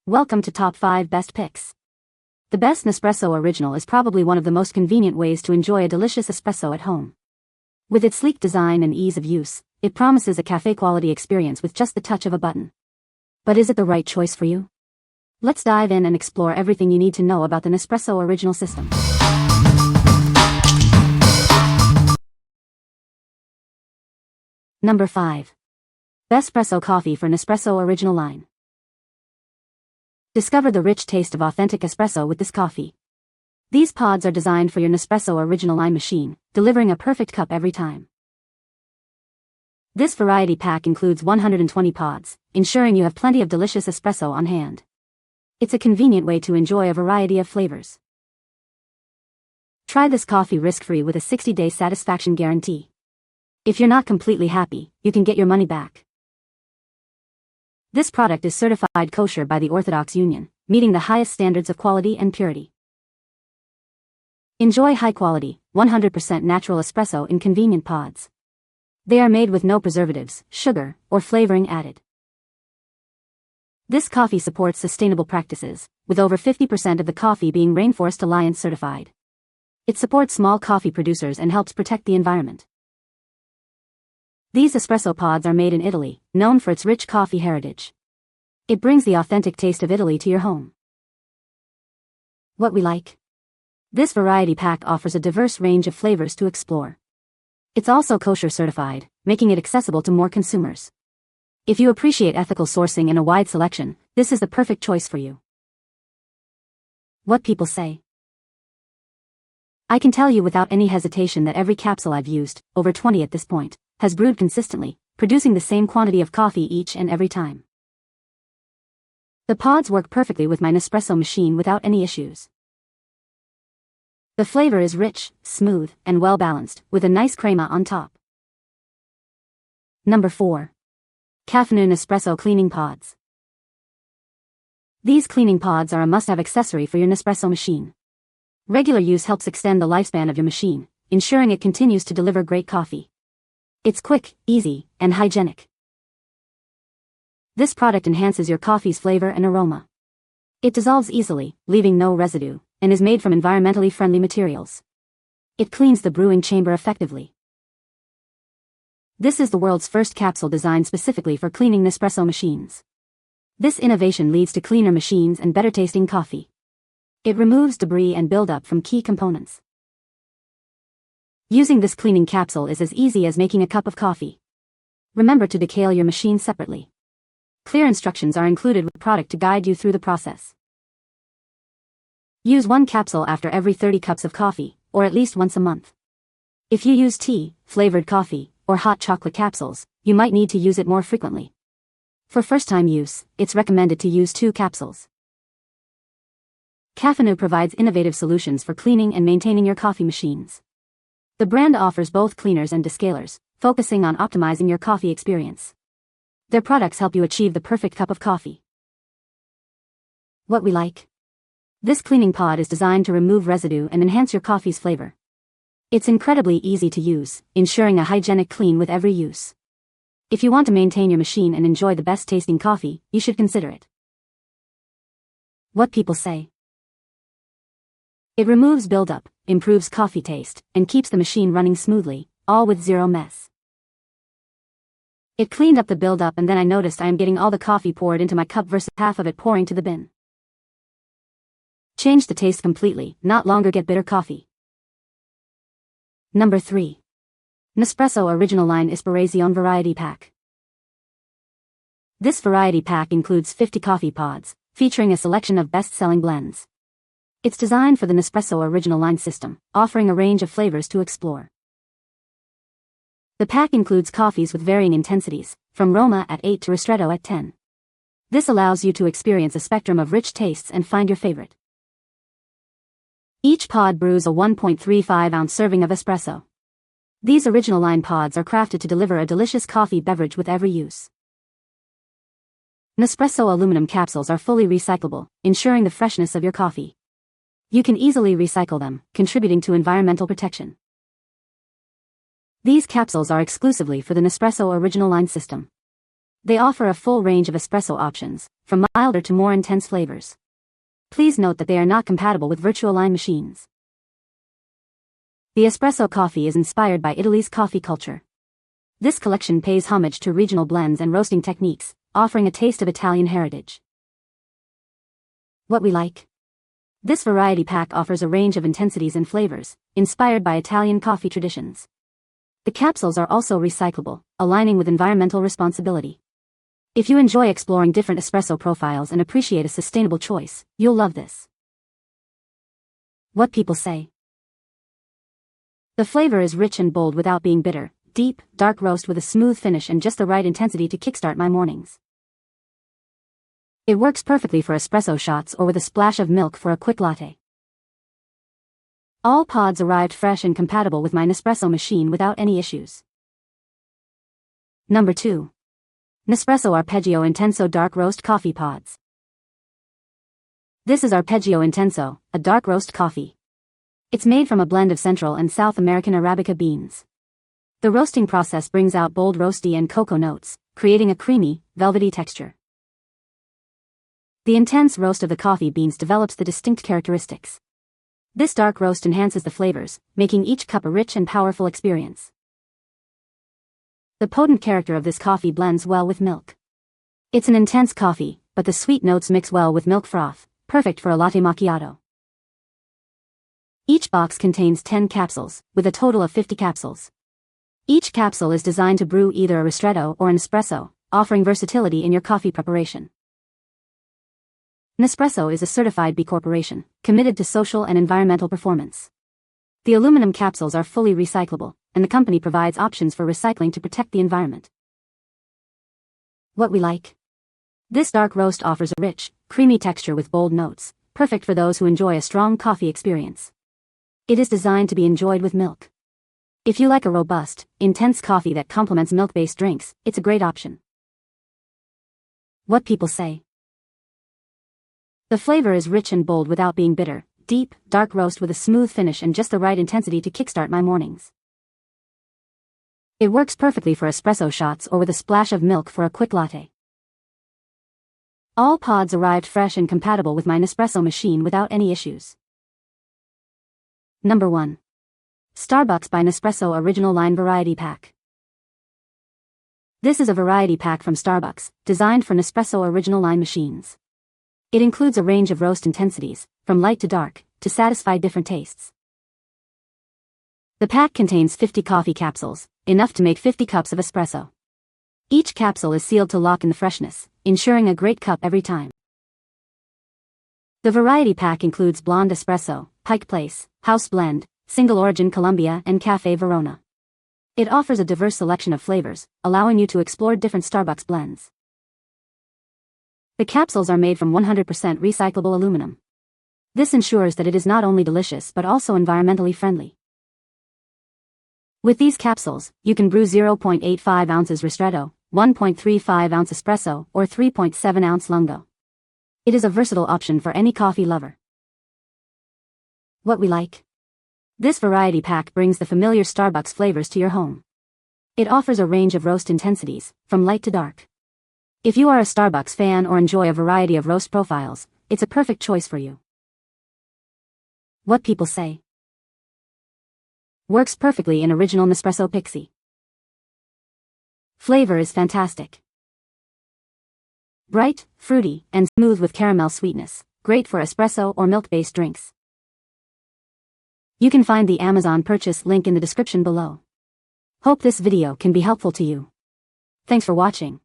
Welcome to Top 5 Best Picks. The best Nespresso Original is probably one of the most convenient ways to enjoy a delicious espresso at home. With its sleek design and ease of use, it promises a cafe-quality experience with just the touch of a button. But is it the right choice for you? Let's dive in and explore everything you need to know about the Nespresso Original system. Number 5. Bestpresso coffee for Nespresso OriginalLine. Discover the rich taste of authentic espresso with this coffee. These pods are designed for your Nespresso OriginalLine machine, delivering a perfect cup every time. This variety pack includes 120 pods, ensuring you have plenty of delicious espresso on hand. It's a convenient way to enjoy a variety of flavors. Try this coffee risk-free with a 60-day satisfaction guarantee. If you're not completely happy, you can get your money back. This product is certified kosher by the Orthodox Union, meeting the highest standards of quality and purity. Enjoy high-quality, 100% natural espresso in convenient pods. They are made with no preservatives, sugar, or flavoring added. This coffee supports sustainable practices, with over 50% of the coffee being Rainforest Alliance certified. It supports small coffee producers and helps protect the environment. These espresso pods are made in Italy, known for its rich coffee heritage. It brings the authentic taste of Italy to your home. What we like? This variety pack offers a diverse range of flavors to explore. It's also kosher certified, making it accessible to more consumers. If you appreciate ethical sourcing and a wide selection, this is the perfect choice for you. What people say? I can tell you without any hesitation that every capsule I've used, over 20 at this point, has brewed consistently, producing the same quantity of coffee each and every time. The pods work perfectly with my Nespresso machine without any issues. The flavor is rich, smooth, and well-balanced, with a nice crema on top. Number 4. Caffenu Nespresso Cleaning Pods. These cleaning pods are a must-have accessory for your Nespresso machine. Regular use helps extend the lifespan of your machine, ensuring it continues to deliver great coffee. It's quick, easy, and hygienic. This product enhances your coffee's flavor and aroma. It dissolves easily, leaving no residue, and is made from environmentally friendly materials. It cleans the brewing chamber effectively. This is the world's first capsule designed specifically for cleaning Nespresso machines. This innovation leads to cleaner machines and better tasting coffee. It removes debris and buildup from key components. Using this cleaning capsule is as easy as making a cup of coffee. Remember to decal your machine separately. Clear instructions are included with the product to guide you through the process. Use one capsule after every 30 cups of coffee, or at least once a month. If you use tea, flavored coffee, or hot chocolate capsules, you might need to use it more frequently. For first-time use, it's recommended to use 2 capsules. Caffenu provides innovative solutions for cleaning and maintaining your coffee machines. The brand offers both cleaners and descalers, focusing on optimizing your coffee experience. Their products help you achieve the perfect cup of coffee. What we like? This cleaning pod is designed to remove residue and enhance your coffee's flavor. It's incredibly easy to use, ensuring a hygienic clean with every use. If you want to maintain your machine and enjoy the best tasting coffee, you should consider it. What people say? It removes buildup, improves coffee taste, and keeps the machine running smoothly, all with zero mess. It cleaned up the buildup and then I noticed I am getting all the coffee poured into my cup versus half of it pouring to the bin. Change the taste completely, not longer get bitter coffee. Number 3. Nespresso OriginalLine Ispirazione Variety Pack. This variety pack includes 50 coffee pods, featuring a selection of best-selling blends. It's designed for the Nespresso OriginalLine system, offering a range of flavors to explore. The pack includes coffees with varying intensities, from Roma at 8 to Ristretto at 10. This allows you to experience a spectrum of rich tastes and find your favorite. Each pod brews a 1.35-ounce serving of espresso. These OriginalLine pods are crafted to deliver a delicious coffee beverage with every use. Nespresso aluminum capsules are fully recyclable, ensuring the freshness of your coffee. You can easily recycle them, contributing to environmental protection. These capsules are exclusively for the Nespresso OriginalLine system. They offer a full range of espresso options, from milder to more intense flavors. Please note that they are not compatible with OriginalLine machines. The espresso coffee is inspired by Italy's coffee culture. This collection pays homage to regional blends and roasting techniques, offering a taste of Italian heritage. What we like. This variety pack offers a range of intensities and flavors, inspired by Italian coffee traditions. The capsules are also recyclable, aligning with environmental responsibility. If you enjoy exploring different espresso profiles and appreciate a sustainable choice, you'll love this. What people say. The flavor is rich and bold without being bitter, deep, dark roast with a smooth finish and just the right intensity to kickstart my mornings. It works perfectly for espresso shots or with a splash of milk for a quick latte. All pods arrived fresh and compatible with my Nespresso machine without any issues. Number 2. Nespresso Arpeggio Intenso Dark Roast Coffee Pods. This is Arpeggio Intenso, a dark roast coffee. It's made from a blend of Central and South American Arabica beans. The roasting process brings out bold roasty and cocoa notes, creating a creamy, velvety texture. The intense roast of the coffee beans develops the distinct characteristics. This dark roast enhances the flavors, making each cup a rich and powerful experience. The potent character of this coffee blends well with milk. It's an intense coffee, but the sweet notes mix well with milk froth, perfect for a latte macchiato. Each box contains 10 capsules, with a total of 50 capsules. Each capsule is designed to brew either a ristretto or an espresso, offering versatility in your coffee preparation. Nespresso is a certified B Corporation, committed to social and environmental performance. The aluminum capsules are fully recyclable, and the company provides options for recycling to protect the environment. What we like. This dark roast offers a rich, creamy texture with bold notes, perfect for those who enjoy a strong coffee experience. It is designed to be enjoyed with milk. If you like a robust, intense coffee that complements milk-based drinks, it's a great option. What people say. The flavor is rich and bold without being bitter, deep, dark roast with a smooth finish and just the right intensity to kickstart my mornings. It works perfectly for espresso shots or with a splash of milk for a quick latte. All pods arrived fresh and compatible with my Nespresso machine without any issues. Number 1. Starbucks by Nespresso OriginalLine Variety Pack. This is a variety pack from Starbucks, designed for Nespresso OriginalLine machines. It includes a range of roast intensities, from light to dark, to satisfy different tastes. The pack contains 50 coffee capsules, enough to make 50 cups of espresso. Each capsule is sealed to lock in the freshness, ensuring a great cup every time. The variety pack includes Blonde Espresso, Pike Place, House Blend, Single Origin Colombia and Cafe Verona. It offers a diverse selection of flavors, allowing you to explore different Starbucks blends. The capsules are made from 100% recyclable aluminum. This ensures that it is not only delicious but also environmentally friendly. With these capsules, you can brew 0.85 ounces ristretto, 1.35 ounce espresso, or 3.7 ounce lungo. It is a versatile option for any coffee lover. What we like. This variety pack brings the familiar Starbucks flavors to your home. It offers a range of roast intensities, from light to dark. If you are a Starbucks fan or enjoy a variety of roast profiles, it's a perfect choice for you. What people say. Works perfectly in original Nespresso Pixie. Flavor is fantastic. Bright, fruity, and smooth with caramel sweetness, great for espresso or milk-based drinks. You can find the Amazon purchase link in the description below. Hope this video can be helpful to you. Thanks for watching.